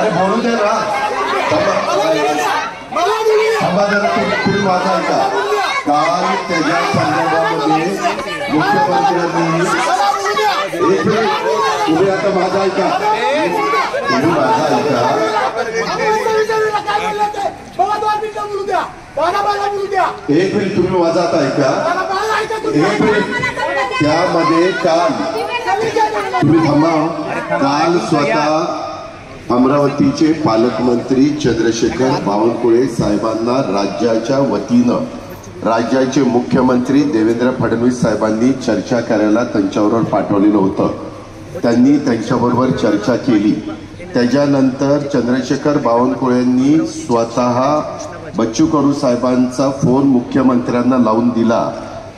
अरे बोलू दे ना तुम्ही माझा ऐका काल त्याच्या संदर्भामध्ये मुख्यमंत्र्यांनी तुम्ही आता माझा ऐका तुम्ही माझा ऐका एक मिनिट तुम्ही माझा आता ऐका एक मिनिट त्यामध्ये काल तुम्ही थांबा काल स्वतः अमरावतीचे पालकमंत्री चंद्रशेखर बावनकुळे साहेबांना राज्याच्या वतीनं राज्याचे मुख्यमंत्री देवेंद्र फडणवीस साहेबांनी चर्चा करायला त्यांच्याबरोबर पाठवलेलं होतं। त्यांनी त्यांच्याबरोबर चर्चा केली। त्याच्यानंतर चंद्रशेखर बावनकुळेंनी स्वतः बच्चू कडू साहेबांचा फोन मुख्यमंत्र्यांना लावून दिला।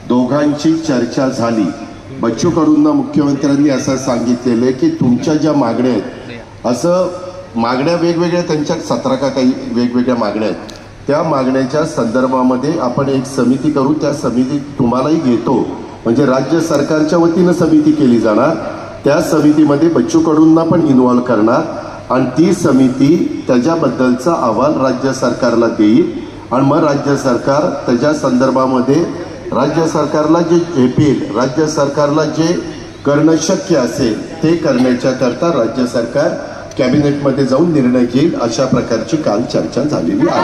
दोघांची चर्चा झाली। बच्चू कडूंना मुख्यमंत्र्यांनी असं सांगितलेले की तुमच्या ज्या मागण्या आहेत असं मागण्या वेगवेगळ्या त्यांच्या 17 का काही वेगवेगळ्या मागण्या आहेत त्या मागण्याच्या संदर्भामध्ये आपण एक समिती करू। त्या समितीत तुम्हालाही घेतो म्हणजे राज्य सरकारच्या वतीनं समिती केली जाणार। त्या समितीमध्ये बच्चू कडूंना पण इन्व्हॉल्व करणार आणि ती समिती त्याच्याबद्दलचा अहवाल राज्य सरकारला देईल आणि मग राज्य सरकार त्याच्या संदर्भामध्ये राज्य सरकारला जे झेपेल राज्य सरकारला जे करणं शक्य असेल ते करण्याच्या करता राज्य सरकार कॅबिनेटमध्ये जाऊन निर्णय घेईल। अशा प्रकारची काल चर्चा झालेली आहे।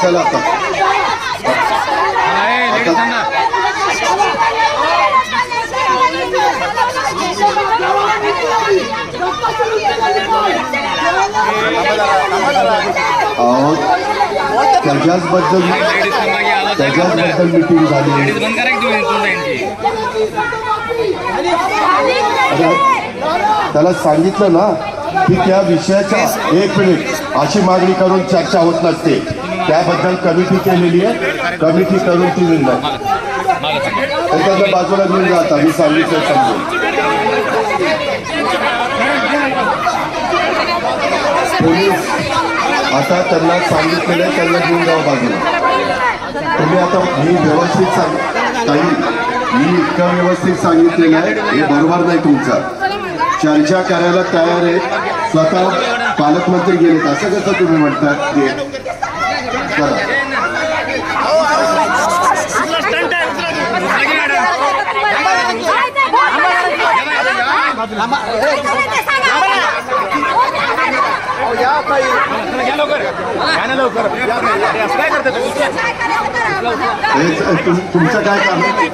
चला आता त्याच्याबद्दल मीटिंग झाली। त्याला सांगितलं ना की त्या विषयाच्या एक मिनिट अशी मागणी करून चर्चा होत नसते। त्याबद्दल कमिटी केलेली आहे। कमिटी करून ती निर्णय त्याच्या बाजूला घेऊन जाता मी सांगितलं समजून। पोलीस आता त्यांना सांगितलेलं त्यांना घेऊन जावं बाजूला। तुम्ही आता मी व्यवस्थित मी इतकं व्यवस्थित सांगितलेलं आहे हे बरोबर नाही। तुमचा चर्चा करायला तयार आहे स्वतः पालकमंत्री गेलेत असं कसं तुम्ही म्हणतात ते तुमचं काय काम आहे?